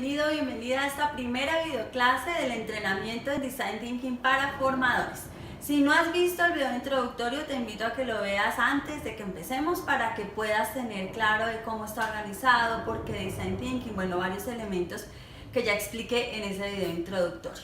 bienvenida a esta primera videoclase del entrenamiento de Design Thinking para formadores. Si no has visto el video introductorio, te invito a que lo veas antes de que empecemos para que puedas tener claro de cómo está organizado, por qué Design Thinking, bueno, varios elementos que ya expliqué en ese video introductorio.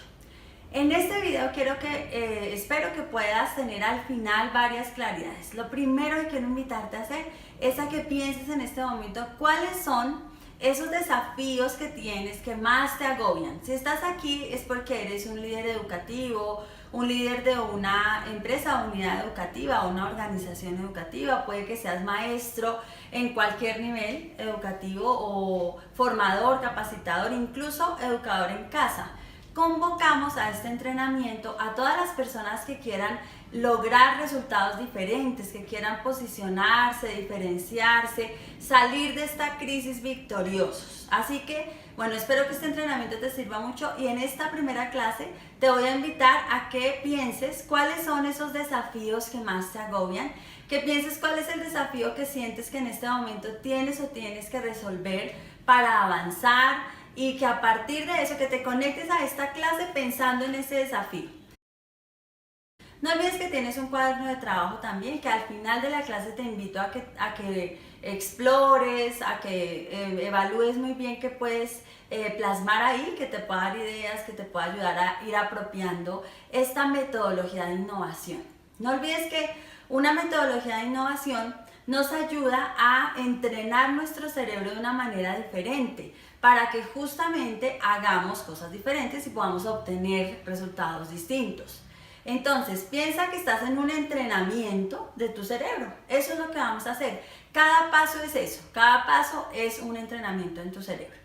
En este video espero que puedas tener al final varias claridades. Lo primero que quiero invitarte a hacer es a que pienses en este momento cuáles son esos desafíos que tienes que más te agobian. Si estás aquí es porque eres un líder educativo, un líder de una empresa o unidad educativa o una organización educativa, puede que seas maestro en cualquier nivel educativo o formador, capacitador, incluso educador en casa. Convocamos a este entrenamiento a todas las personas que quieran lograr resultados diferentes, que quieran posicionarse, diferenciarse, salir de esta crisis victoriosos. Así que, bueno, espero que este entrenamiento te sirva mucho y en esta primera clase te voy a invitar a que pienses cuáles son esos desafíos que más te agobian, que pienses cuál es el desafío que sientes que en este momento tienes que resolver para avanzar, y que a partir de eso que te conectes a esta clase pensando en ese desafío. No olvides que tienes un cuaderno de trabajo también, que al final de la clase te invito a que explores, a que evalúes muy bien qué puedes plasmar ahí, que te pueda dar ideas, que te pueda ayudar a ir apropiando esta metodología de innovación. No olvides que una metodología de innovación nos ayuda a entrenar nuestro cerebro de una manera diferente para que justamente hagamos cosas diferentes y podamos obtener resultados distintos. Entonces, piensa que estás en un entrenamiento de tu cerebro. Eso es lo que vamos a hacer. Cada paso es eso. Cada paso es un entrenamiento en tu cerebro.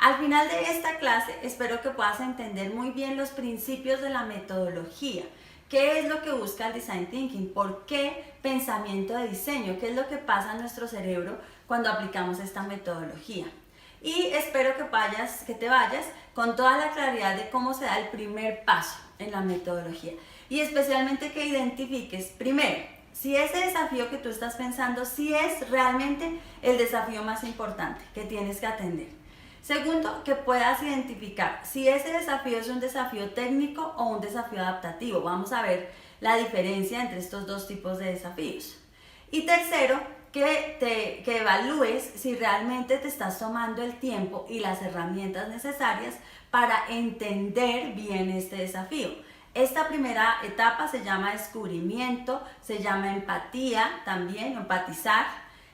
Al final de esta clase, espero que puedas entender muy bien los principios de la metodología. ¿Qué es lo que busca el Design Thinking? ¿Por qué pensamiento de diseño? ¿Qué es lo que pasa en nuestro cerebro cuando aplicamos esta metodología? Y espero que te vayas con toda la claridad de cómo se da el primer paso en la metodología. Y especialmente que identifiques, primero, si ese desafío que tú estás pensando, si es realmente el desafío más importante que tienes que atender. Segundo, que puedas identificar si ese desafío es un desafío técnico o un desafío adaptativo. Vamos a ver la diferencia entre estos dos tipos de desafíos. Y tercero, que evalúes si realmente te estás tomando el tiempo y las herramientas necesarias para entender bien este desafío. Esta primera etapa se llama descubrimiento, se llama empatía también, empatizar.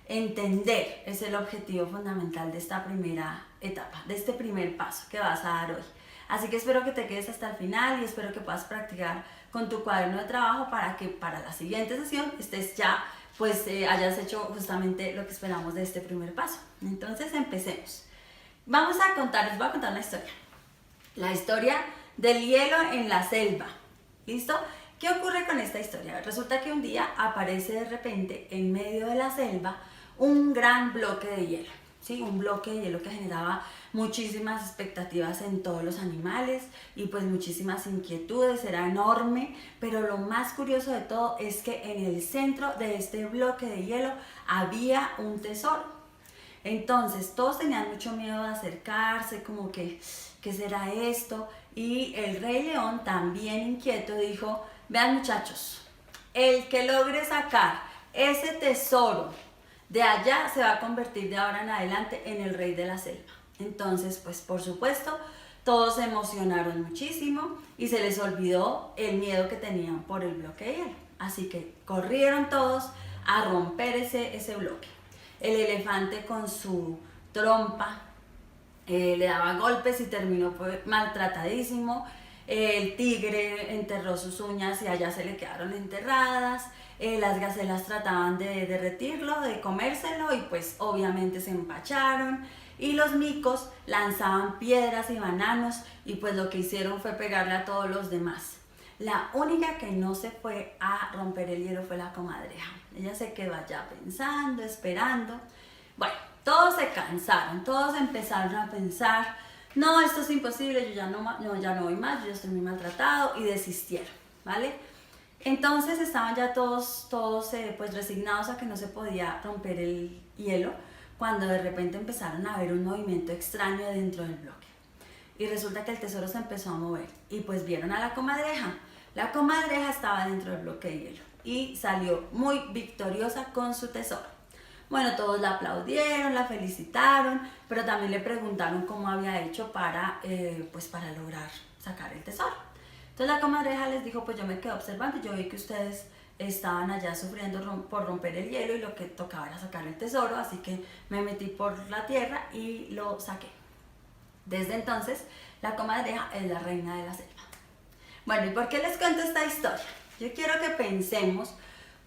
Entender es el objetivo fundamental de esta primera etapa, de este primer paso que vas a dar hoy. Así que espero que te quedes hasta el final y espero que puedas practicar con tu cuaderno de trabajo para que para la siguiente sesión estés ya, hayas hecho justamente lo que esperamos de este primer paso. Entonces empecemos. Les voy a contar una historia. La historia del hielo en la selva. ¿Listo? ¿Qué ocurre con esta historia? Resulta que un día aparece de repente en medio de la selva un gran bloque de hielo, ¿sí? Un bloque de hielo que generaba muchísimas expectativas en todos los animales y pues muchísimas inquietudes, era enorme, pero lo más curioso de todo es que en el centro de este bloque de hielo había un tesoro. Entonces todos tenían mucho miedo de acercarse, como que, ¿qué será esto? Y el Rey León, también inquieto, dijo: vean muchachos, el que logre sacar ese tesoro de allá se va a convertir de ahora en adelante en el rey de la selva. Entonces, pues por supuesto, todos se emocionaron muchísimo y se les olvidó el miedo que tenían por el bloque de hielo. Así que corrieron todos a romper ese bloque. El elefante con su trompa le daba golpes y terminó maltratadísimo. El tigre enterró sus uñas y allá se le quedaron enterradas. Las gacelas trataban de derretirlo, de comérselo y pues obviamente se empacharon. Y los micos lanzaban piedras y bananos y pues lo que hicieron fue pegarle a todos los demás. La única que no se fue a romper el hielo fue la comadreja. Ella se quedó allá pensando, esperando. Bueno, todos se cansaron, todos empezaron a pensar: no, esto es imposible, yo ya no voy más, yo ya estoy muy maltratado, y desistieron, ¿vale? Entonces estaban ya todos pues resignados a que no se podía romper el hielo, cuando de repente empezaron a ver un movimiento extraño dentro del bloque. y resulta que el tesoro se empezó a mover y pues vieron a la comadreja. La comadreja estaba dentro del bloque de hielo y salió muy victoriosa con su tesoro. Bueno, todos la aplaudieron, la felicitaron, pero también le preguntaron cómo había hecho para lograr sacar el tesoro. Entonces la comadreja les dijo, pues yo me quedé observando, yo vi que ustedes estaban allá sufriendo por romper el hielo y lo que tocaba era sacar el tesoro, así que me metí por la tierra y lo saqué. Desde entonces, la comadreja es la reina de la selva. Bueno, ¿y por qué les cuento esta historia? Yo quiero que pensemos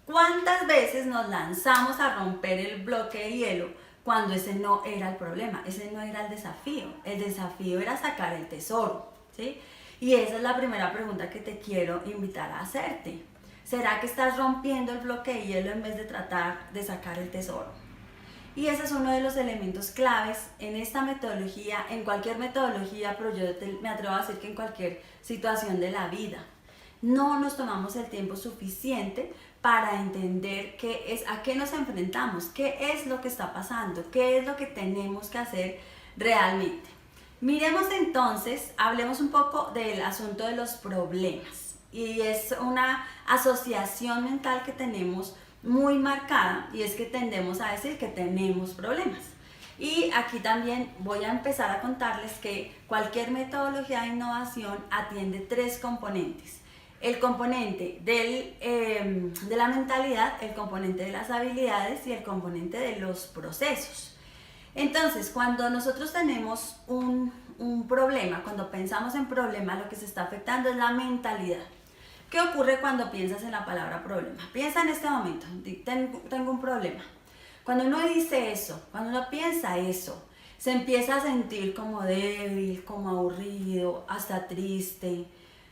cuántas veces nos lanzamos a romper el bloque de hielo cuando ese no era el problema, ese no era el desafío era sacar el tesoro, ¿sí? Y esa es la primera pregunta que te quiero invitar a hacerte. ¿Será que estás rompiendo el bloque de hielo en vez de tratar de sacar el tesoro? Y ese es uno de los elementos claves en esta metodología, en cualquier metodología, pero yo me atrevo a decir que en cualquier situación de la vida. No nos tomamos el tiempo suficiente para entender a qué nos enfrentamos, qué es lo que está pasando, qué es lo que tenemos que hacer realmente. Miremos entonces, hablemos un poco del asunto de los problemas. Y es una asociación mental que tenemos muy marcada, y es que tendemos a decir que tenemos problemas. Y aquí también voy a empezar a contarles que cualquier metodología de innovación atiende 3 componentes. El componente de la mentalidad, el componente de las habilidades y el componente de los procesos. Entonces, cuando nosotros tenemos un problema, cuando pensamos en problema, lo que se está afectando es la mentalidad. ¿Qué ocurre cuando piensas en la palabra problema? Piensa en este momento, tengo un problema. Cuando uno dice eso, cuando uno piensa eso, se empieza a sentir como débil, como aburrido, hasta triste,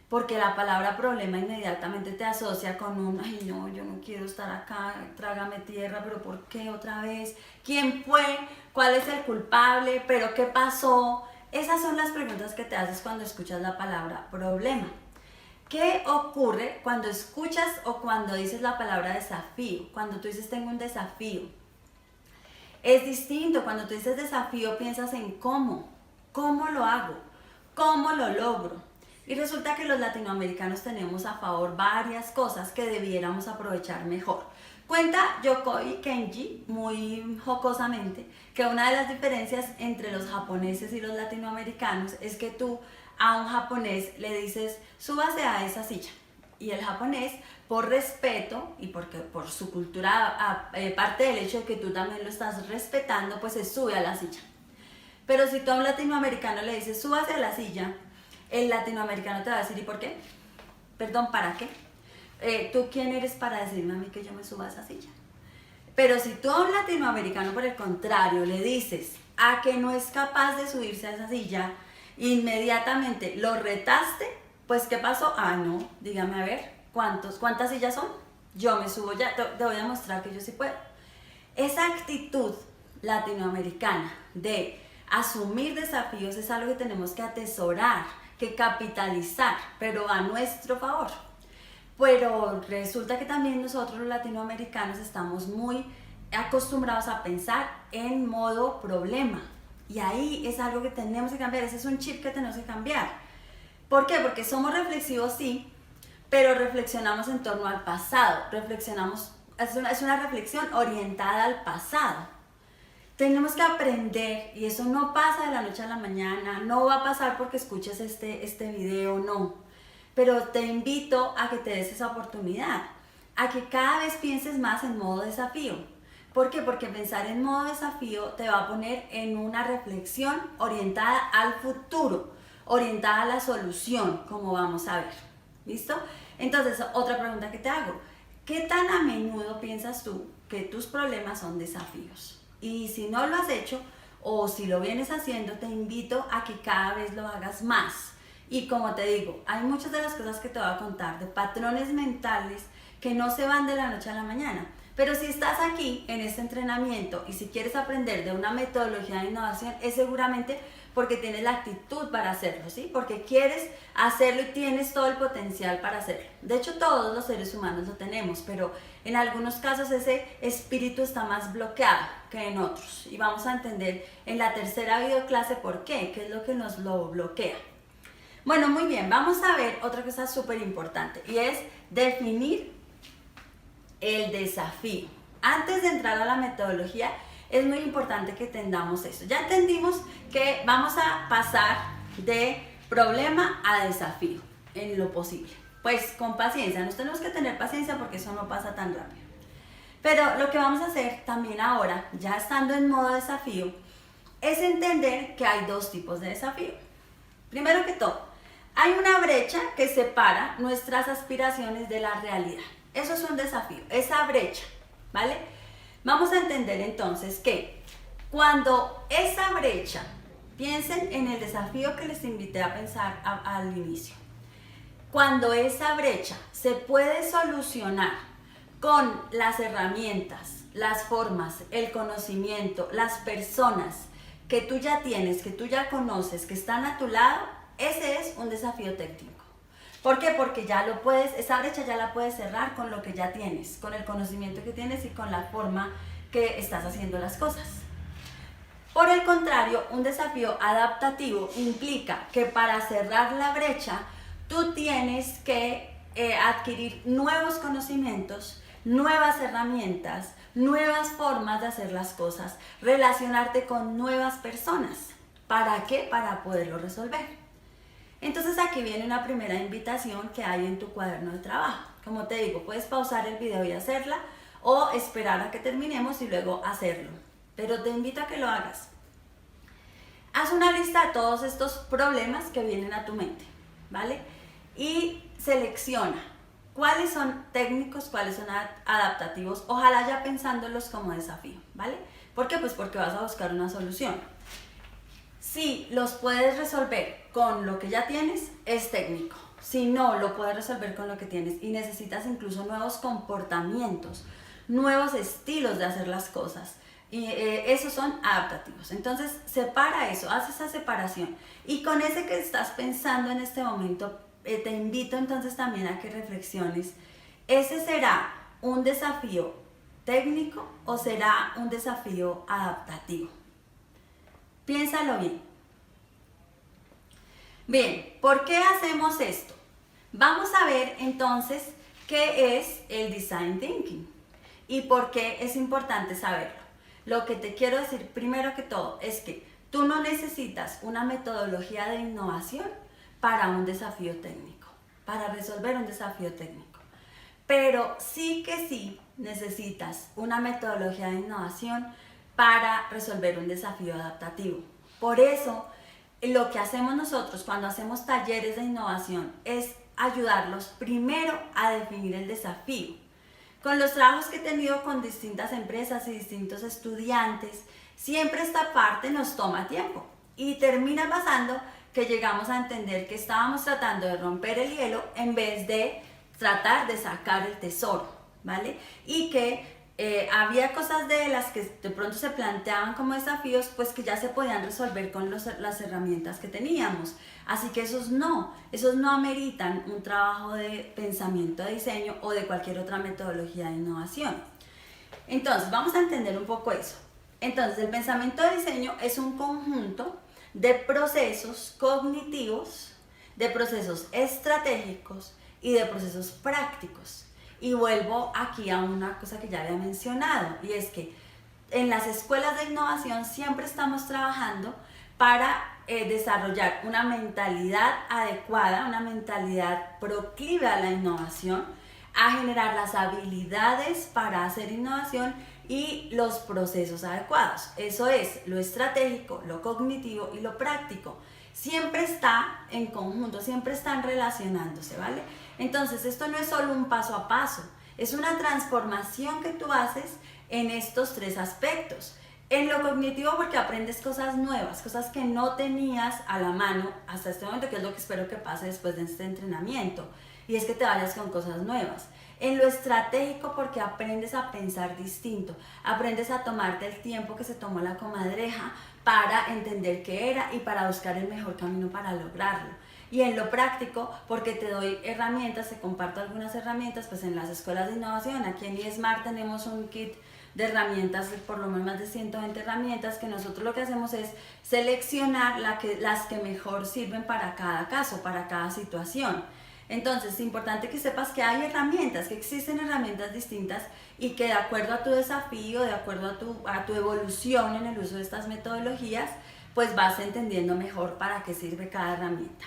porque la palabra problema inmediatamente te asocia con ay no, yo no quiero estar acá, trágame tierra, pero ¿por qué otra vez? ¿Quién fue? ¿Cuál es el culpable? ¿Pero qué pasó? Esas son las preguntas que te haces cuando escuchas la palabra problema. ¿Qué ocurre cuando escuchas o cuando dices la palabra desafío? Cuando tú dices tengo un desafío. Es distinto, cuando tú dices desafío piensas en cómo lo hago, cómo lo logro. Y resulta que los latinoamericanos tenemos a favor varias cosas que debiéramos aprovechar mejor. Cuenta Yokoi Kenji, muy jocosamente, que una de las diferencias entre los japoneses y los latinoamericanos es que tú a un japonés le dices, súbase a esa silla. Y el japonés, por respeto y porque por su cultura, parte del hecho de que tú también lo estás respetando, pues se sube a la silla. Pero si tú a un latinoamericano le dices, súbase a la silla, el latinoamericano te va a decir, ¿y por qué? Perdón, ¿para qué? ¿Tú quién eres para decirme a mí que yo me suba a esa silla? Pero si tú a un latinoamericano, por el contrario, le dices a que no es capaz de subirse a esa silla, inmediatamente lo retaste, pues ¿qué pasó? Ah, no, dígame a ver, ¿cuántas sillas son? Yo me subo ya, te voy a mostrar que yo sí puedo. Esa actitud latinoamericana de asumir desafíos es algo que tenemos que atesorar, que capitalizar, pero a nuestro favor. Pero resulta que también nosotros los latinoamericanos estamos muy acostumbrados a pensar en modo problema. Y ahí es algo que tenemos que cambiar, ese es un chip que tenemos que cambiar. ¿Por qué? Porque somos reflexivos, sí, pero reflexionamos en torno al pasado, es una reflexión orientada al pasado. Tenemos que aprender, y eso no pasa de la noche a la mañana, no va a pasar porque escuches este video, no. Pero te invito a que te des esa oportunidad, a que cada vez pienses más en modo desafío. ¿Por qué? Porque pensar en modo desafío te va a poner en una reflexión orientada al futuro, orientada a la solución, como vamos a ver. ¿Listo? Entonces, otra pregunta que te hago. ¿Qué tan a menudo piensas tú que tus problemas son desafíos? Y si no lo has hecho, o si lo vienes haciendo, te invito a que cada vez lo hagas más. Y como te digo, hay muchas de las cosas que te voy a contar, de patrones mentales que no se van de la noche a la mañana, Pero si estás aquí en este entrenamiento y si quieres aprender de una metodología de innovación, es seguramente porque tienes la actitud para hacerlo, ¿sí? Porque quieres hacerlo y tienes todo el potencial para hacerlo. De hecho, todos los seres humanos lo tenemos, pero en algunos casos ese espíritu está más bloqueado que en otros. Y vamos a entender en la tercera videoclase por qué es lo que nos lo bloquea. Bueno, muy bien, vamos a ver otra cosa súper importante y es definir el desafío. Antes de entrar a la metodología, es muy importante que entendamos esto. Ya entendimos que vamos a pasar de problema a desafío en lo posible. Pues con paciencia, nos tenemos que tener paciencia porque eso no pasa tan rápido. Pero lo que vamos a hacer también ahora, ya estando en modo desafío, es entender que hay dos tipos de desafío. Primero que todo, hay una brecha que separa nuestras aspiraciones de la realidad. Eso es un desafío, esa brecha, ¿vale? Vamos a entender entonces que cuando esa brecha, piensen en el desafío que les invité a pensar al inicio. Cuando esa brecha se puede solucionar con las herramientas, las formas, el conocimiento, las personas que tú ya tienes, que tú ya conoces, que están a tu lado, ese es un desafío técnico. ¿Por qué? Porque ya lo puedes, esa brecha ya la puedes cerrar con lo que ya tienes, con el conocimiento que tienes y con la forma que estás haciendo las cosas. Por el contrario, un desafío adaptativo implica que para cerrar la brecha, tú tienes que adquirir nuevos conocimientos, nuevas herramientas, nuevas formas de hacer las cosas, relacionarte con nuevas personas. ¿Para qué? Para poderlo resolver. Entonces aquí viene una primera invitación que hay en tu cuaderno de trabajo. Como te digo, puedes pausar el video y hacerla o esperar a que terminemos y luego hacerlo. Pero te invito a que lo hagas. Haz una lista de todos estos problemas que vienen a tu mente, ¿vale? Y selecciona cuáles son técnicos, cuáles son adaptativos, ojalá ya pensándolos como desafío, ¿vale? ¿Por qué? Pues porque vas a buscar una solución. Si los puedes resolver con lo que ya tienes, es técnico. Si no, lo puedes resolver con lo que tienes y necesitas incluso nuevos comportamientos, nuevos estilos de hacer las cosas. Y esos son adaptativos. Entonces, separa eso, haz esa separación. Y con ese que estás pensando en este momento, te invito entonces también a que reflexiones. ¿Ese será un desafío técnico o será un desafío adaptativo? Piénsalo bien. Bien, ¿por qué hacemos esto? Vamos a ver entonces qué es el Design Thinking y por qué es importante saberlo. Lo que te quiero decir primero que todo es que tú no necesitas una metodología de innovación para un desafío técnico, para resolver un desafío técnico. Pero sí que sí necesitas una metodología de innovación para resolver un desafío adaptativo. Por eso, lo que hacemos nosotros cuando hacemos talleres de innovación es ayudarlos primero a definir el desafío. Con los trabajos que he tenido con distintas empresas y distintos estudiantes, siempre esta parte nos toma tiempo y termina pasando que llegamos a entender que estábamos tratando de romper el hielo en vez de tratar de sacar el tesoro, ¿vale? Y que había cosas de las que de pronto se planteaban como desafíos, pues que ya se podían resolver con las herramientas que teníamos. Así que esos no ameritan un trabajo de pensamiento de diseño o de cualquier otra metodología de innovación. Entonces, vamos a entender un poco eso. Entonces, el pensamiento de diseño es un conjunto de procesos cognitivos, de procesos estratégicos y de procesos prácticos. Y vuelvo aquí a una cosa que ya había mencionado, y es que en las escuelas de innovación siempre estamos trabajando para desarrollar una mentalidad adecuada, una mentalidad proclive a la innovación, a generar las habilidades para hacer innovación y los procesos adecuados. Eso es lo estratégico, lo cognitivo y lo práctico. Siempre está en conjunto, siempre están relacionándose, ¿vale? Entonces, esto no es solo un paso a paso, es una transformación que tú haces en estos tres aspectos. En lo cognitivo, porque aprendes cosas nuevas, cosas que no tenías a la mano hasta este momento, que es lo que espero que pase después de este entrenamiento, y es que te vayas con cosas nuevas. en lo estratégico porque aprendes a pensar distinto, aprendes a tomarte el tiempo que se tomó la comadreja para entender qué era y para buscar el mejor camino para lograrlo. Y en lo práctico, porque te doy herramientas, te comparto algunas herramientas, pues en las escuelas de innovación, aquí en eSmart tenemos un kit de herramientas, por lo menos más de 120 herramientas, que nosotros lo que hacemos es seleccionar las que mejor sirven para cada caso, para cada situación. Entonces es importante que sepas que hay herramientas, que existen herramientas distintas y que de acuerdo a tu desafío, de acuerdo a tu evolución en el uso de estas metodologías, pues vas entendiendo mejor para qué sirve cada herramienta.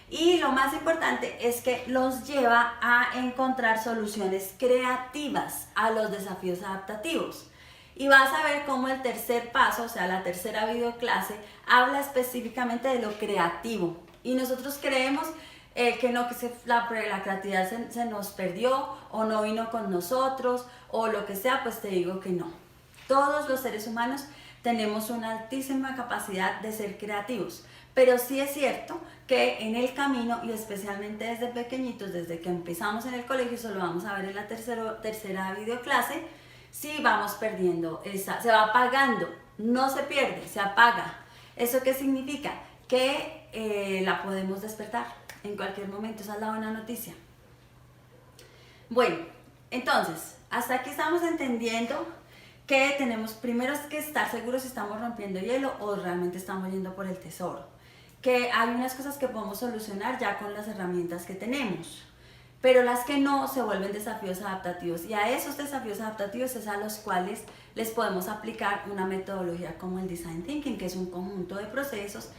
Y lo más importante es que los lleva a encontrar soluciones creativas a los desafíos adaptativos. Y vas a ver cómo el tercer paso, o sea, la tercera videoclase, habla específicamente de lo creativo. Y nosotros creemos que no, que la creatividad se nos perdió o no vino con nosotros o lo que sea, pues te digo que no. Todos los seres humanos tenemos una altísima capacidad de ser creativos. Pero sí es cierto que en el camino, y especialmente desde pequeñitos, desde que empezamos en el colegio, eso lo vamos a ver en la tercera videoclase, sí vamos perdiendo se va apagando, no se pierde, se apaga. ¿Eso qué significa? Que la podemos despertar en cualquier momento, esa es la buena noticia. Bueno, entonces, hasta aquí estamos entendiendo que tenemos primero que estar seguros si estamos rompiendo hielo o realmente estamos yendo por el tesoro. Que hay unas cosas que podemos solucionar ya con las herramientas que tenemos, pero las que no se vuelven desafíos adaptativos, y a esos desafíos adaptativos es a los cuales les podemos aplicar una metodología como el Design Thinking, que es un conjunto de procesos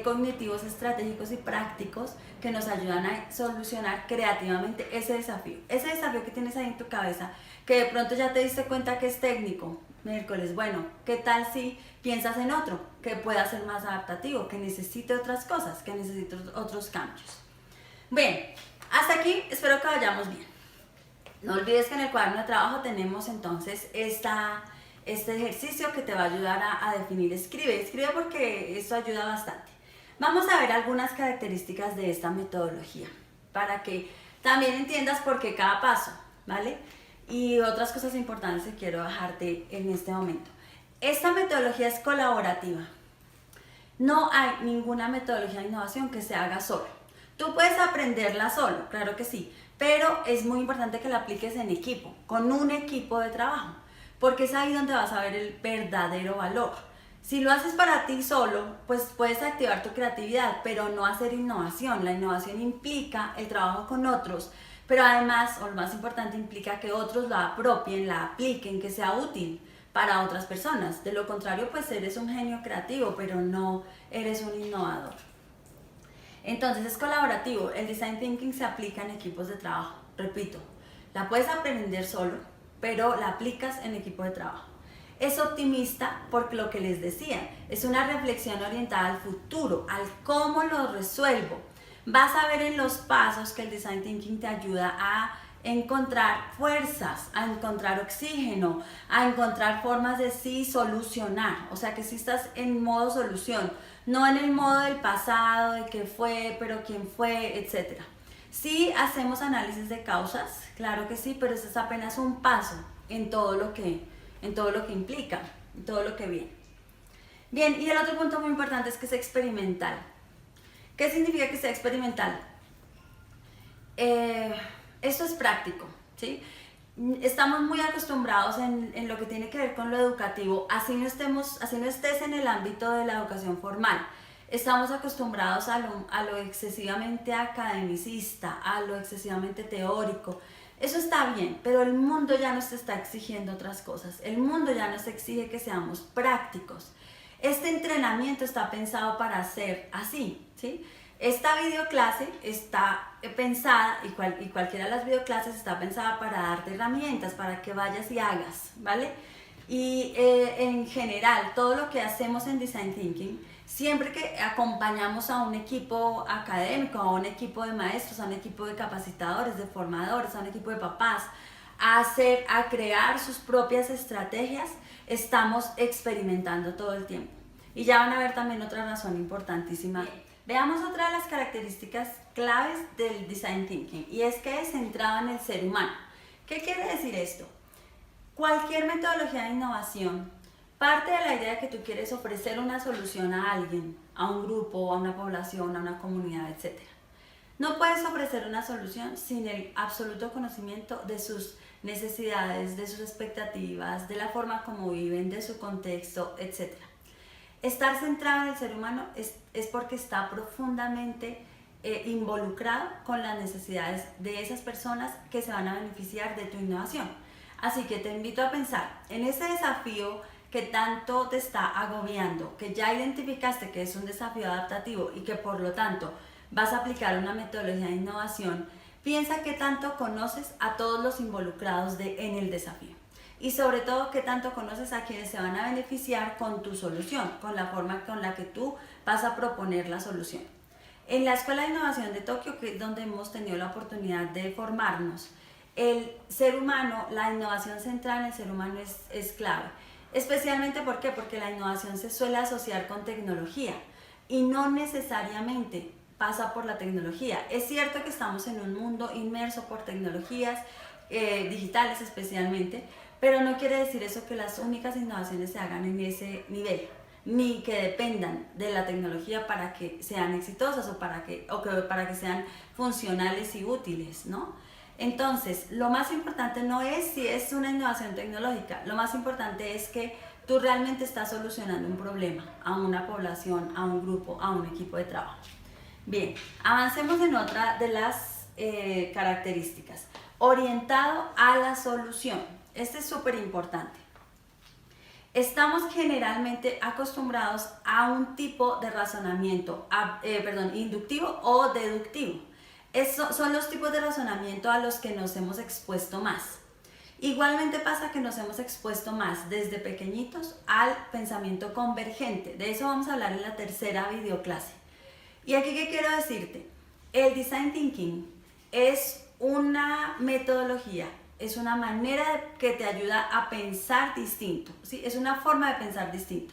cognitivos, estratégicos y prácticos que nos ayudan a solucionar creativamente ese desafío que tienes ahí en tu cabeza, que de pronto ya te diste cuenta que es técnico. Miércoles, bueno, ¿qué tal si piensas en otro que pueda ser más adaptativo, que necesite otras cosas, que necesite otros cambios? Bien, hasta aquí espero que vayamos bien. No olvides que en el cuaderno de trabajo tenemos entonces este ejercicio que te va a ayudar a definir. Escribe porque eso ayuda bastante. Vamos a ver algunas características de esta metodología para que también entiendas por qué cada paso, ¿vale? Y otras cosas importantes que quiero dejarte en este momento. Esta metodología es colaborativa. No hay ninguna metodología de innovación que se haga solo. Tú puedes aprenderla solo, claro que sí, pero es muy importante que la apliques en equipo, con un equipo de trabajo, porque es ahí donde vas a ver el verdadero valor. Si lo haces para ti solo, pues puedes activar tu creatividad, pero no hacer innovación. La innovación implica el trabajo con otros, pero además, o lo más importante, implica que otros la apropien, la apliquen, que sea útil para otras personas. De lo contrario, pues eres un genio creativo, pero no eres un innovador. Entonces es colaborativo. El Design Thinking se aplica en equipos de trabajo. Repito, la puedes aprender solo, pero la aplicas en equipo de trabajo. Es optimista porque lo que les decía, es una reflexión orientada al futuro, al cómo lo resuelvo. Vas a ver en los pasos que el Design Thinking te ayuda a encontrar fuerzas, a encontrar oxígeno, a encontrar formas de sí solucionar. O sea que si estás en modo solución, no en el modo del pasado, de qué fue, pero quién fue, etc. Sí hacemos análisis de causas, claro que sí, pero eso es apenas un paso en todo lo que implica, en todo lo que viene. Bien, y el otro punto muy importante es que es experimental. ¿Qué significa que sea experimental? Esto es práctico, ¿sí? Estamos muy acostumbrados en lo que tiene que ver con lo educativo, así no estés en el ámbito de la educación formal. Estamos acostumbrados a lo excesivamente academicista, a lo excesivamente teórico. Eso está bien, pero el mundo ya nos está exigiendo otras cosas. El mundo ya nos exige que seamos prácticos. Este entrenamiento está pensado para ser así, ¿sí? Esta videoclase está pensada, y cualquiera de las videoclases está pensada para darte herramientas, para que vayas y hagas, ¿vale? Y en general, todo lo que hacemos en Design Thinking, siempre que acompañamos a un equipo académico, a un equipo de maestros, a un equipo de capacitadores, de formadores, a un equipo de papás, a crear sus propias estrategias, estamos experimentando todo el tiempo. Y ya van a ver también otra razón importantísima. Veamos otra de las características claves del Design Thinking, y es que es centrado en el ser humano. ¿Qué quiere decir esto? Cualquier metodología de innovación parte de la idea de que tú quieres ofrecer una solución a alguien, a un grupo, a una población, a una comunidad, etc. No puedes ofrecer una solución sin el absoluto conocimiento de sus necesidades, de sus expectativas, de la forma como viven, de su contexto, etc. Estar centrado en el ser humano es porque está profundamente involucrado con las necesidades de esas personas que se van a beneficiar de tu innovación. Así que te invito a pensar en ese desafío que tanto te está agobiando, que ya identificaste que es un desafío adaptativo y que por lo tanto vas a aplicar una metodología de innovación. Piensa qué tanto conoces a todos los involucrados en el desafío y sobre todo qué tanto conoces a quienes se van a beneficiar con tu solución, con la forma con la que tú vas a proponer la solución. En la Escuela de Innovación de Tokio, que es donde hemos tenido la oportunidad de formarnos, el ser humano, la innovación centrada en el ser humano es clave. Especialmente ¿por qué? Porque la innovación se suele asociar con tecnología y no necesariamente pasa por la tecnología. Es cierto que estamos en un mundo inmerso por tecnologías digitales especialmente, pero no quiere decir eso que las únicas innovaciones se hagan en ese nivel, ni que dependan de la tecnología para que sean exitosas o para que sean funcionales y útiles, ¿no? Entonces, lo más importante no es si es una innovación tecnológica, lo más importante es que tú realmente estás solucionando un problema a una población, a un grupo, a un equipo de trabajo. Bien, avancemos en otra de las características. Orientado a la solución. Este es súper importante. Estamos generalmente acostumbrados a un tipo de razonamiento, inductivo o deductivo. Esos son los tipos de razonamiento a los que nos hemos expuesto más. Igualmente pasa que nos hemos expuesto más desde pequeñitos al pensamiento convergente. De eso vamos a hablar en la tercera videoclase. Y aquí, ¿qué quiero decirte? El Design Thinking es una metodología, es una manera que te ayuda a pensar distinto, ¿sí? Es una forma de pensar distinto.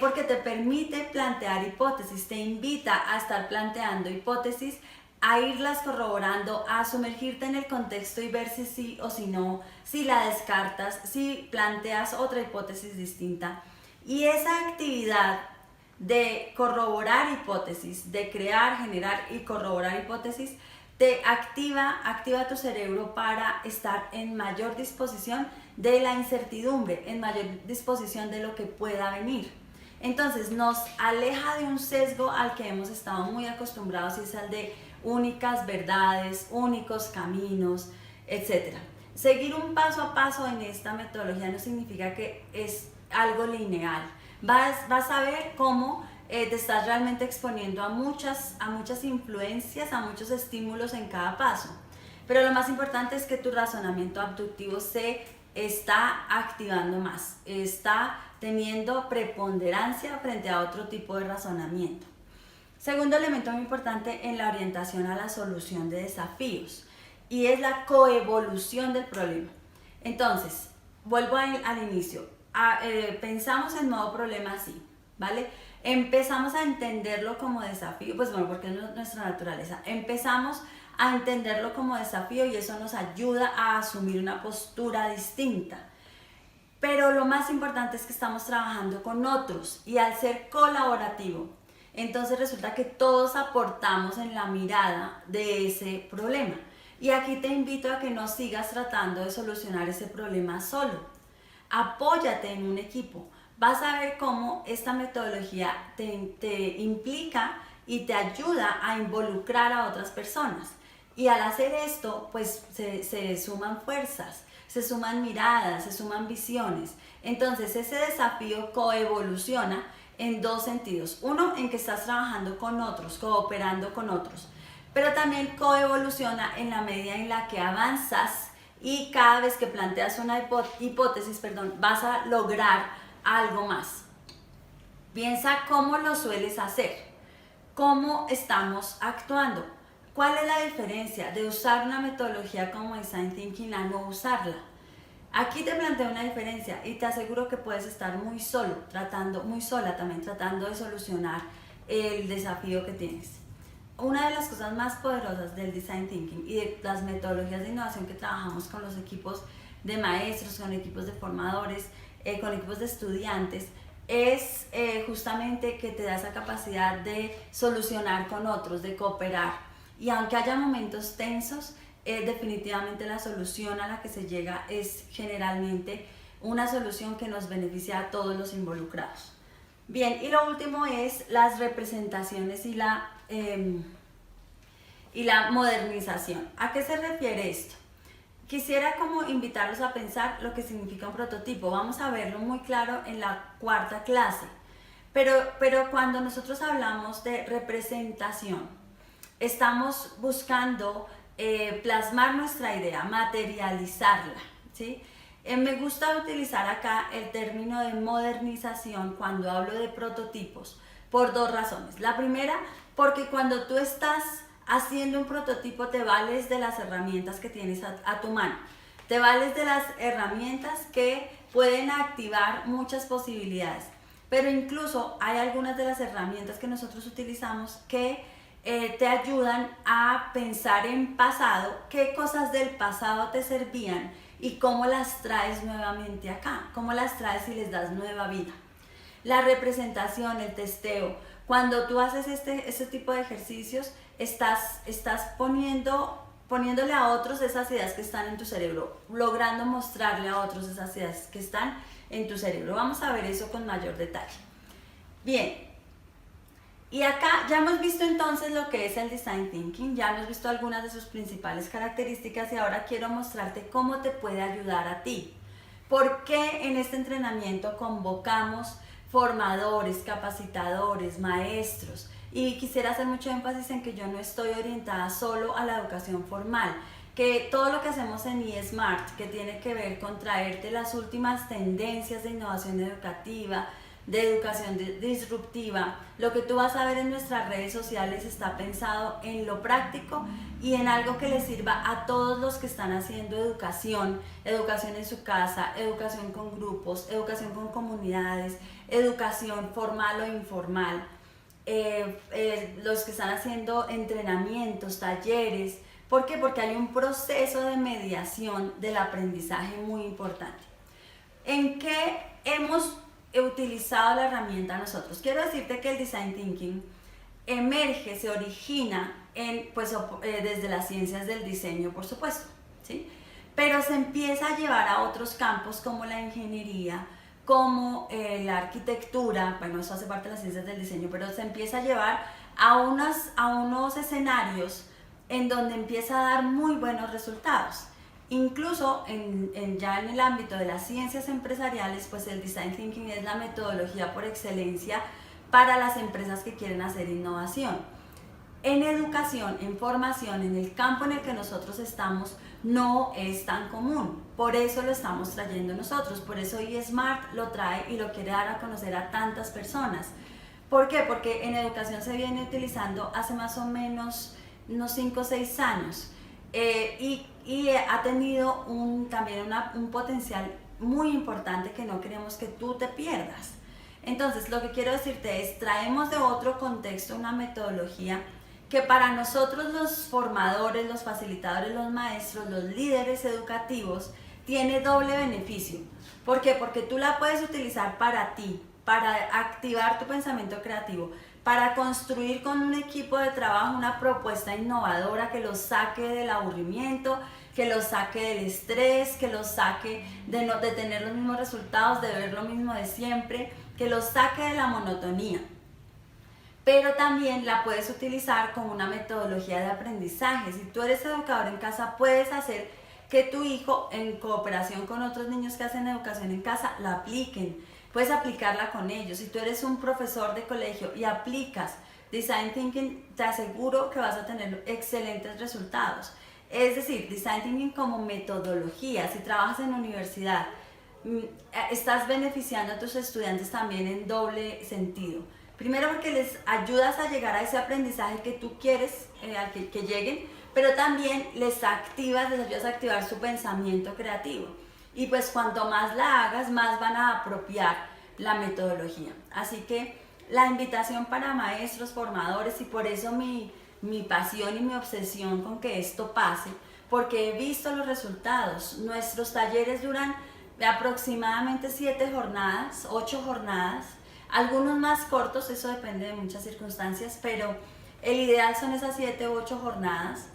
Porque te permite plantear hipótesis, te invita a estar planteando hipótesis, a irlas corroborando, a sumergirte en el contexto y ver si sí o si no, si la descartas, si planteas otra hipótesis distinta. Y esa actividad de corroborar hipótesis, de crear, generar y corroborar hipótesis, te activa tu cerebro para estar en mayor disposición de la incertidumbre, en mayor disposición de lo que pueda venir. Entonces nos aleja de un sesgo al que hemos estado muy acostumbrados y es el de únicas verdades, únicos caminos, etc. Seguir un paso a paso en esta metodología no significa que es algo lineal. Vas a ver cómo te estás realmente exponiendo a muchas influencias, a muchos estímulos en cada paso. Pero lo más importante es que tu razonamiento abductivo se está activando más, está teniendo preponderancia frente a otro tipo de razonamiento. Segundo elemento muy importante en la orientación a la solución de desafíos y es la coevolución del problema. Entonces, vuelvo al inicio. Pensamos en modo problema así, ¿vale? Empezamos a entenderlo como desafío, pues bueno, porque es nuestra naturaleza. Empezamos a entenderlo como desafío y eso nos ayuda a asumir una postura distinta. Pero lo más importante es que estamos trabajando con otros y al ser colaborativo, entonces resulta que todos aportamos en la mirada de ese problema. Y aquí te invito a que no sigas tratando de solucionar ese problema solo. Apóyate en un equipo. Vas a ver cómo esta metodología te implica y te ayuda a involucrar a otras personas. Y al hacer esto, pues se suman fuerzas, se suman miradas, se suman visiones. Entonces ese desafío coevoluciona en dos sentidos. Uno, en que estás trabajando con otros, cooperando con otros. Pero también coevoluciona en la medida en la que avanzas y cada vez que planteas una hipótesis, vas a lograr algo más. Piensa cómo lo sueles hacer, cómo estamos actuando. ¿Cuál es la diferencia de usar una metodología como Design Thinking a no usarla? Aquí te planteo una diferencia y te aseguro que puedes estar muy sola tratando de solucionar el desafío que tienes. una de las cosas más poderosas del Design Thinking y de las metodologías de innovación que trabajamos con los equipos de maestros, con equipos de formadores, con equipos de estudiantes, es justamente que te da esa capacidad de solucionar con otros, de cooperar. Y aunque haya momentos tensos, definitivamente la solución a la que se llega es generalmente una solución que nos beneficia a todos los involucrados. Bien, y lo último es las representaciones y la modernización. ¿A qué se refiere esto? Quisiera como invitarlos a pensar lo que significa un prototipo. Vamos a verlo muy claro en la cuarta clase. Pero cuando nosotros hablamos de representación, estamos buscando plasmar nuestra idea, materializarla, ¿sí? Me gusta utilizar acá el término de modernización cuando hablo de prototipos por dos razones. La primera, porque cuando tú estás haciendo un prototipo te vales de las herramientas que tienes a tu mano. Te vales de las herramientas que pueden activar muchas posibilidades. Pero incluso hay algunas de las herramientas que nosotros utilizamos que te ayudan a pensar en pasado, qué cosas del pasado te servían y cómo las traes nuevamente acá, cómo las traes y les das nueva vida. La representación, el testeo, cuando tú haces este tipo de ejercicios, estás poniéndole a otros esas ideas que están en tu cerebro, logrando mostrarle a otros esas ideas que están en tu cerebro. Vamos a ver eso con mayor detalle. Bien, y acá ya hemos visto entonces lo que es el Design Thinking, ya hemos visto algunas de sus principales características y ahora quiero mostrarte cómo te puede ayudar a ti. ¿Por qué en este entrenamiento convocamos formadores, capacitadores, maestros? Y quisiera hacer mucho énfasis en que yo no estoy orientada solo a la educación formal, que todo lo que hacemos en eSmart, que tiene que ver con traerte las últimas tendencias de innovación educativa, de educación disruptiva, lo que tú vas a ver en nuestras redes sociales está pensado en lo práctico y en algo que les sirva a todos los que están haciendo educación, educación en su casa, educación con grupos, educación con comunidades, educación formal o informal, los que están haciendo entrenamientos, talleres. ¿Por qué? Porque hay un proceso de mediación del aprendizaje muy importante. ¿En qué hemos utilizado la herramienta nosotros? Quiero decirte que el Design Thinking emerge, se origina desde las ciencias del diseño, por supuesto, ¿sí? Pero se empieza a llevar a otros campos como la ingeniería, como la arquitectura. Bueno, eso hace parte de las ciencias del diseño, pero se empieza a llevar a unos escenarios en donde empieza a dar muy buenos resultados. Incluso ya en el ámbito de las ciencias empresariales, pues el Design Thinking es la metodología por excelencia para las empresas que quieren hacer innovación. En educación, en formación, en el campo en el que nosotros estamos, no es tan común. Por eso lo estamos trayendo nosotros, por eso eSmart lo trae y lo quiere dar a conocer a tantas personas. ¿Por qué? Porque en educación se viene utilizando hace más o menos unos 5 o 6 años. Y ha tenido también un potencial muy importante que no queremos que tú te pierdas. Entonces, lo que quiero decirte es, traemos de otro contexto una metodología que para nosotros los formadores, los facilitadores, los maestros, los líderes educativos, tiene doble beneficio. ¿Por qué? Porque tú la puedes utilizar para ti, para activar tu pensamiento creativo, para construir con un equipo de trabajo una propuesta innovadora que los saque del aburrimiento, que los saque del estrés, que los saque de tener los mismos resultados, de ver lo mismo de siempre, que los saque de la monotonía. Pero también la puedes utilizar como una metodología de aprendizaje. Si tú eres educador en casa, puedes hacer que tu hijo, en cooperación con otros niños que hacen educación en casa, la apliquen. Puedes aplicarla con ellos. Si tú eres un profesor de colegio y aplicas Design Thinking, te aseguro que vas a tener excelentes resultados. Es decir, Design Thinking como metodología. Si trabajas en universidad, estás beneficiando a tus estudiantes también en doble sentido. Primero, porque les ayudas a llegar a ese aprendizaje que tú quieres al que lleguen, pero también les ayudas a activar su pensamiento creativo. Y pues cuanto más la hagas, más van a apropiar la metodología. Así que la invitación para maestros, formadores, y por eso mi mi pasión y mi obsesión con que esto pase, porque he visto los resultados. Nuestros talleres duran aproximadamente 7 jornadas, 8 jornadas, algunos más cortos, eso depende de muchas circunstancias, pero el ideal son esas 7 u 8 jornadas,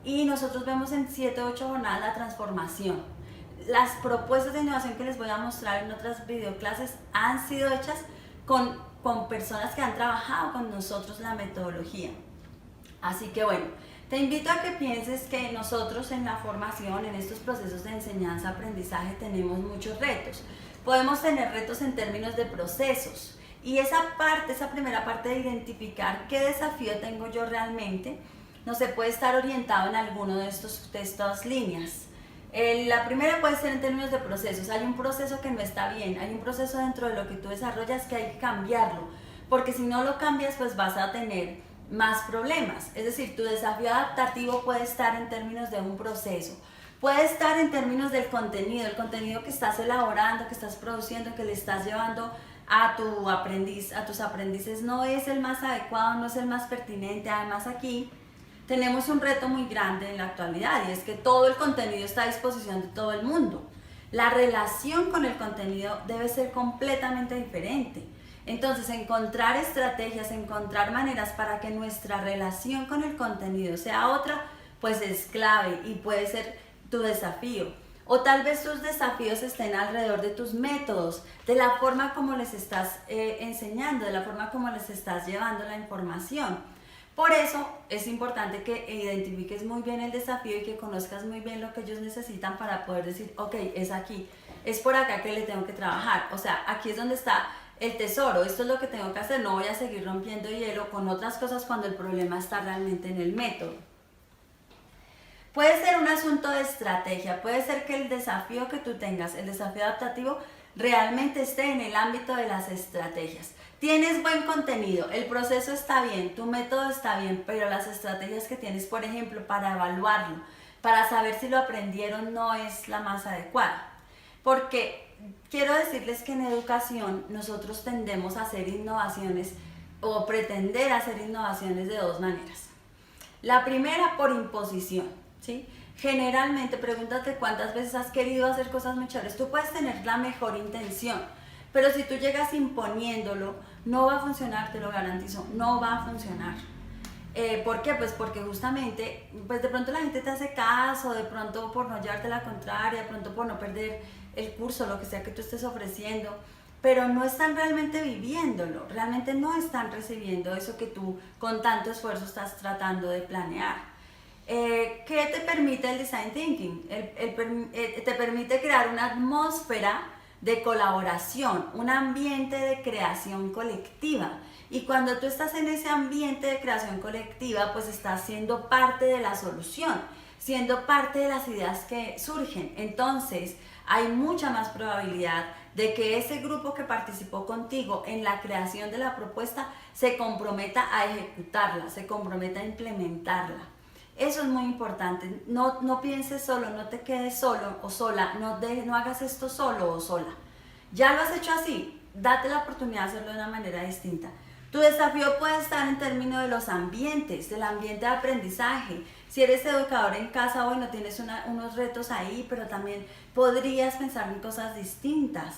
y nosotros vemos en 7 u 8 jornadas la transformación. Las propuestas de innovación que les voy a mostrar en otras videoclases han sido hechas con personas que han trabajado con nosotros la metodología. Así que bueno, te invito a que pienses que nosotros en la formación, en estos procesos de enseñanza-aprendizaje, tenemos muchos retos. Podemos tener retos en términos de procesos, y esa primera parte de identificar qué desafío tengo yo realmente, no se puede estar orientado en alguno de estas líneas. La primera puede ser en términos de procesos. Hay un proceso que no está bien, hay un proceso dentro de lo que tú desarrollas que hay que cambiarlo, porque si no lo cambias pues vas a tener más problemas. Es decir, tu desafío adaptativo puede estar en términos de un proceso, puede estar en términos del contenido, el contenido que estás elaborando, que estás produciendo, que le estás llevando a tus aprendices no es el más adecuado, no es el más pertinente. Además, aquí tenemos un reto muy grande en la actualidad, y es que todo el contenido está a disposición de todo el mundo. La relación con el contenido debe ser completamente diferente. Entonces, encontrar estrategias, encontrar maneras para que nuestra relación con el contenido sea otra, pues es clave y puede ser tu desafío. O tal vez tus desafíos estén alrededor de tus métodos, de la forma como les estás enseñando, de la forma como les estás llevando la información. Por eso es importante que identifiques muy bien el desafío y que conozcas muy bien lo que ellos necesitan para poder decir, ok, es aquí, es por acá que le tengo que trabajar. O sea, aquí es donde está el tesoro, esto es lo que tengo que hacer, no voy a seguir rompiendo hielo con otras cosas cuando el problema está realmente en el método. Puede ser un asunto de estrategia, puede ser que el desafío que tú tengas, el desafío adaptativo, realmente esté en el ámbito de las estrategias. Tienes buen contenido, el proceso está bien, tu método está bien, pero las estrategias que tienes, por ejemplo, para evaluarlo, para saber si lo aprendieron, no es la más adecuada. Porque quiero decirles que en educación nosotros tendemos a hacer innovaciones o pretender hacer innovaciones de dos maneras. La primera, por imposición, ¿sí? Generalmente, pregúntate cuántas veces has querido hacer cosas muy chéveres. Tú puedes tener la mejor intención, pero si tú llegas imponiéndolo, no va a funcionar, te lo garantizo, no va a funcionar. ¿Por qué? Pues porque justamente, pues de pronto la gente te hace caso, de pronto por no llevarte la contraria, de pronto por no perder el curso, lo que sea que tú estés ofreciendo, pero no están realmente viviéndolo, realmente no están recibiendo eso que tú con tanto esfuerzo estás tratando de planear. ¿Qué te permite el Design Thinking? Te permite crear una atmósfera de colaboración, un ambiente de creación colectiva. Y cuando tú estás en ese ambiente de creación colectiva, pues estás siendo parte de la solución, siendo parte de las ideas que surgen. Entonces, hay mucha más probabilidad de que ese grupo que participó contigo en la creación de la propuesta se comprometa a ejecutarla, se comprometa a implementarla. Eso es muy importante. No pienses solo, no te quedes solo o sola, no hagas esto solo o sola. Ya lo has hecho así, date la oportunidad de hacerlo de una manera distinta. Tu desafío puede estar en términos de los ambientes, del ambiente de aprendizaje. Si eres educador en casa, bueno, tienes unos retos ahí, pero también podrías pensar en cosas distintas.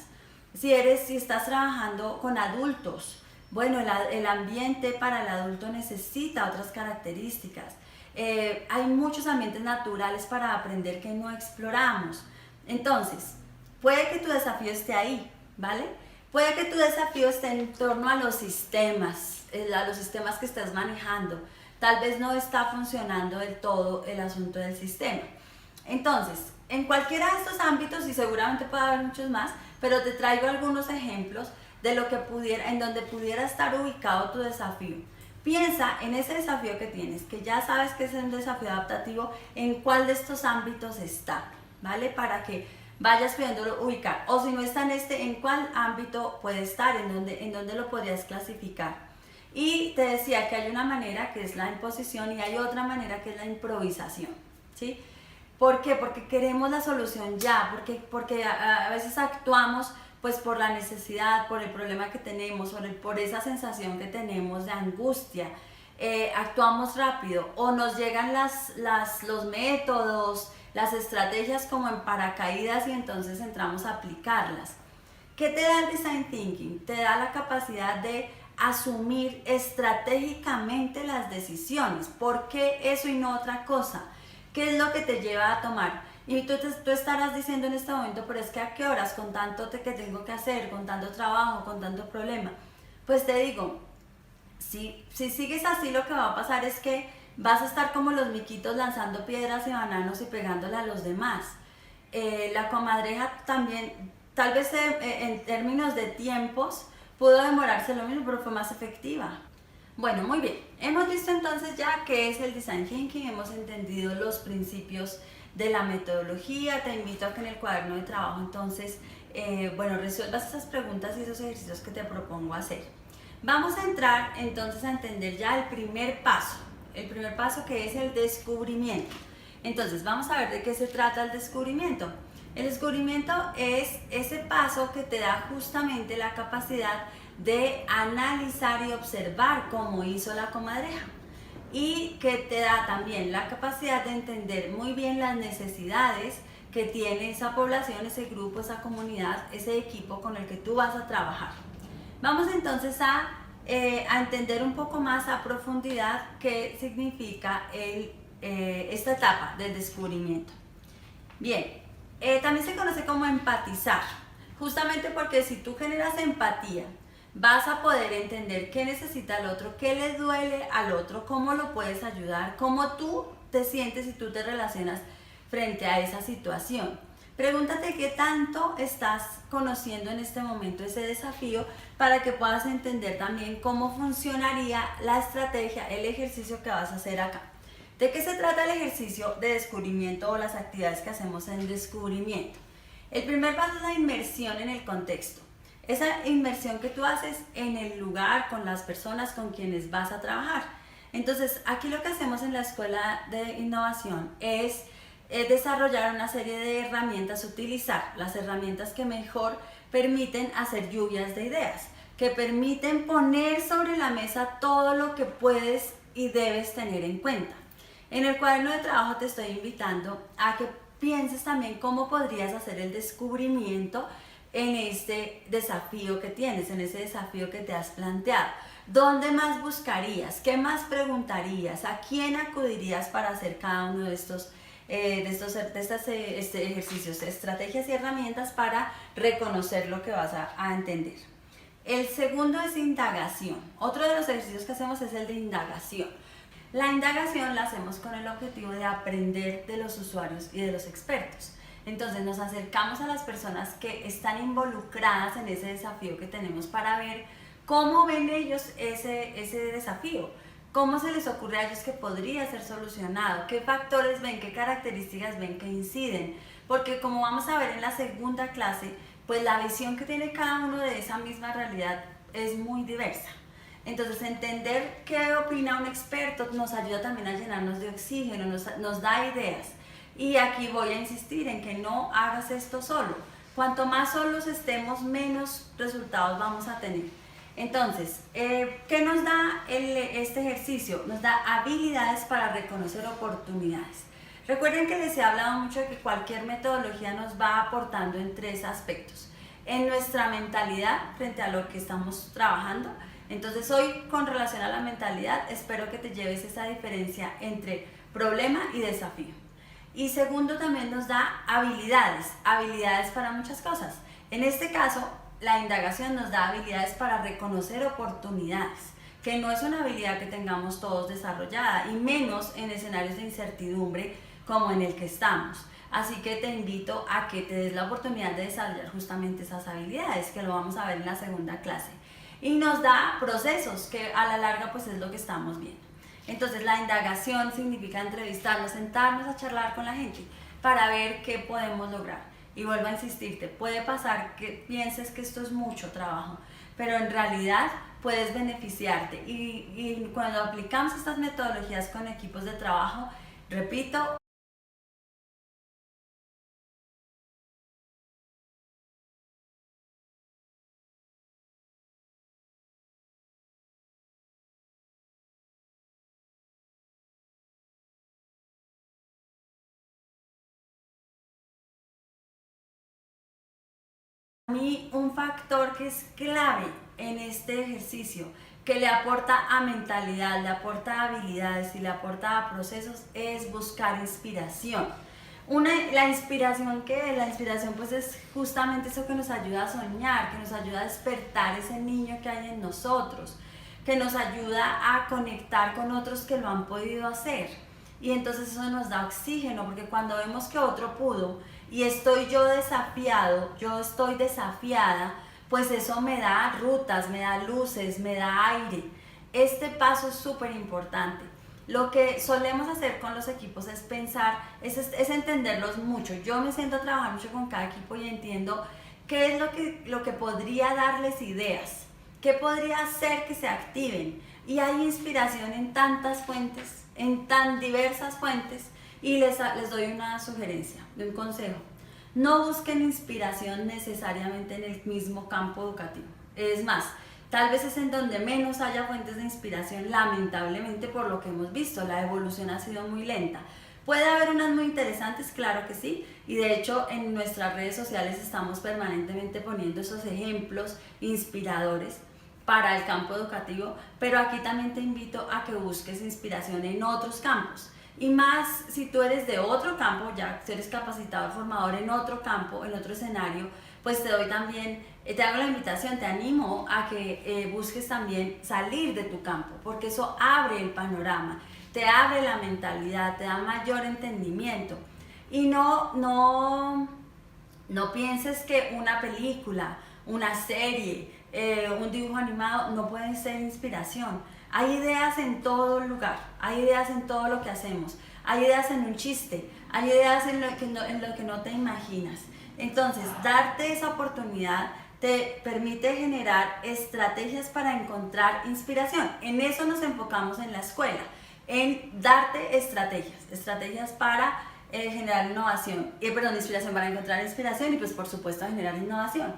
Si estás trabajando con adultos, bueno, el ambiente para el adulto necesita otras características. Hay muchos ambientes naturales para aprender que no exploramos. Entonces, puede que tu desafío esté ahí, ¿vale? Puede que tu desafío esté en torno a los sistemas que estás manejando. Tal vez no está funcionando del todo el asunto del sistema. Entonces, en cualquiera de estos ámbitos, y seguramente puede haber muchos más, pero te traigo algunos ejemplos de lo que en donde pudiera estar ubicado tu desafío. Piensa en ese desafío que tienes, que ya sabes que es un desafío adaptativo, en cuál de estos ámbitos está, ¿vale? Para que vayas pudiéndolo ubicar, o si no está en cuál ámbito puede estar, en dónde lo podrías clasificar. Y te decía que hay una manera que es la imposición y hay otra manera que es la improvisación, ¿sí? ¿Por qué? Porque queremos la solución ya, porque a veces actuamos pues por la necesidad, por el problema que tenemos, por esa sensación que tenemos de angustia. actuamos rápido o nos llegan los métodos, las estrategias como en paracaídas y entonces entramos a aplicarlas. ¿Qué te da el Design Thinking? Te da la capacidad de asumir estratégicamente las decisiones. ¿Por qué eso y no otra cosa? ¿Qué es lo que te lleva a tomar? Y tú estarás diciendo en este momento, pero es que a qué horas, con tanto que tengo que hacer, con tanto trabajo, con tanto problema. Pues te digo, si sigues así, lo que va a pasar es que vas a estar como los miquitos lanzando piedras y bananos y pegándole a los demás. La comadreja también, tal vez en términos de tiempos, pudo demorarse lo mismo, pero fue más efectiva. Bueno, muy bien. Hemos visto entonces ya qué es el Design Thinking, hemos entendido los principios de la metodología. Te invito a que en el cuaderno de trabajo entonces, resuelvas esas preguntas y esos ejercicios que te propongo hacer. Vamos a entrar entonces a entender ya el primer paso que es el descubrimiento. Entonces vamos a ver de qué se trata el descubrimiento. El descubrimiento es ese paso que te da justamente la capacidad de analizar y observar cómo hizo la comadreja y que te da también la capacidad de entender muy bien las necesidades que tiene esa población, ese grupo, esa comunidad, ese equipo con el que tú vas a trabajar. Vamos entonces a entender un poco más a profundidad qué significa esta etapa del descubrimiento. Bien, también se conoce como empatizar, justamente porque si tú generas empatía, vas a poder entender qué necesita el otro, qué le duele al otro, cómo lo puedes ayudar, cómo tú te sientes y tú te relacionas frente a esa situación. Pregúntate qué tanto estás conociendo en este momento ese desafío para que puedas entender también cómo funcionaría la estrategia, el ejercicio que vas a hacer acá. ¿De qué se trata el ejercicio de descubrimiento o las actividades que hacemos en descubrimiento? El primer paso es la inmersión en el contexto. Esa inmersión que tú haces en el lugar, con las personas con quienes vas a trabajar. Entonces, aquí lo que hacemos en la Escuela de Innovación es desarrollar una serie de herramientas, utilizar las herramientas que mejor permiten hacer lluvias de ideas, que permiten poner sobre la mesa todo lo que puedes y debes tener en cuenta. En el cuaderno de trabajo te estoy invitando a que pienses también cómo podrías hacer el descubrimiento en este desafío que tienes, en ese desafío que te has planteado. ¿Dónde más buscarías? ¿Qué más preguntarías? ¿A quién acudirías para hacer cada uno de estos ejercicios, estrategias y herramientas para reconocer lo que vas a entender? El segundo es indagación. Otro de los ejercicios que hacemos es el de indagación. La indagación la hacemos con el objetivo de aprender de los usuarios y de los expertos. Entonces nos acercamos a las personas que están involucradas en ese desafío que tenemos para ver cómo ven ellos ese desafío, cómo se les ocurre a ellos que podría ser solucionado, qué factores ven, qué características ven que inciden, porque como vamos a ver en la segunda clase, pues la visión que tiene cada uno de esa misma realidad es muy diversa. Entonces entender qué opina un experto nos ayuda también a llenarnos de oxígeno, nos da ideas. Y aquí voy a insistir en que no hagas esto solo. Cuanto más solos estemos, menos resultados vamos a tener. Entonces, ¿qué nos da este ejercicio? Nos da habilidades para reconocer oportunidades. Recuerden que les he hablado mucho de que cualquier metodología nos va aportando en tres aspectos. En nuestra mentalidad frente a lo que estamos trabajando. Entonces hoy, con relación a la mentalidad, espero que te lleves esa diferencia entre problema y desafío. Y segundo, también nos da habilidades para muchas cosas. En este caso, la indagación nos da habilidades para reconocer oportunidades, que no es una habilidad que tengamos todos desarrollada, y menos en escenarios de incertidumbre como en el que estamos. Así que te invito a que te des la oportunidad de desarrollar justamente esas habilidades, que lo vamos a ver en la segunda clase. Y nos da procesos, que a la larga pues es lo que estamos viendo. Entonces la indagación significa entrevistarnos, sentarnos a charlar con la gente para ver qué podemos lograr. Y vuelvo a insistirte, puede pasar que pienses que esto es mucho trabajo, pero en realidad puedes beneficiarte. Y cuando aplicamos estas metodologías con equipos de trabajo, repito, A mí un factor que es clave en este ejercicio, que le aporta a mentalidad, le aporta a habilidades y le aporta a procesos, es buscar inspiración. La inspiración pues es justamente eso que nos ayuda a soñar, que nos ayuda a despertar ese niño que hay en nosotros, que nos ayuda a conectar con otros que lo han podido hacer. Y entonces eso nos da oxígeno, porque cuando vemos que otro pudo y estoy yo desafiado, yo estoy desafiada, pues eso me da rutas, me da luces, me da aire. Este paso es súper importante. Lo que solemos hacer con los equipos es pensar, es entenderlos mucho. Yo me siento a trabajar mucho con cada equipo y entiendo qué es lo que podría darles ideas, qué podría hacer que se activen. Y hay inspiración en tantas fuentes, en tan diversas fuentes, y les doy una sugerencia, un consejo. No busquen inspiración necesariamente en el mismo campo educativo. Es más, tal vez es en donde menos haya fuentes de inspiración, lamentablemente, por lo que hemos visto. La evolución ha sido muy lenta. Puede haber unas muy interesantes, claro que sí, y de hecho en nuestras redes sociales estamos permanentemente poniendo esos ejemplos inspiradores para el campo educativo, pero aquí también te invito a que busques inspiración en otros campos. Y más si tú eres de otro campo, ya si eres capacitador, formador en otro campo, en otro escenario, pues te doy también, te hago la invitación, te animo a que busques también salir de tu campo, porque eso abre el panorama, te abre la mentalidad, te da mayor entendimiento. Y no pienses que una película, una serie, un dibujo animado no pueden ser inspiración. Hay ideas en todo lugar, hay ideas en todo lo que hacemos, hay ideas en un chiste, hay ideas en lo que no te imaginas. Entonces, darte esa oportunidad te permite generar estrategias para encontrar inspiración. En eso nos enfocamos en la escuela, en darte estrategias para generar inspiración, para encontrar inspiración y pues por supuesto generar innovación.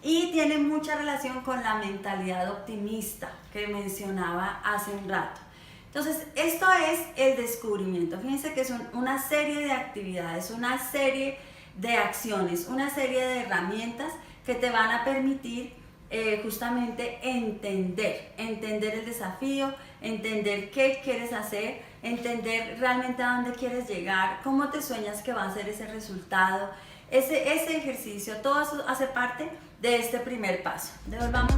Y tiene mucha relación con la mentalidad optimista que mencionaba hace un rato. Entonces, esto es el descubrimiento. Fíjense que son una serie de actividades, una serie de acciones, una serie de herramientas que te van a permitir justamente entender el desafío, entender qué quieres hacer, entender realmente a dónde quieres llegar, cómo te sueñas que va a ser ese resultado. Ese ejercicio, todo eso hace parte de este primer paso. Devolvamos.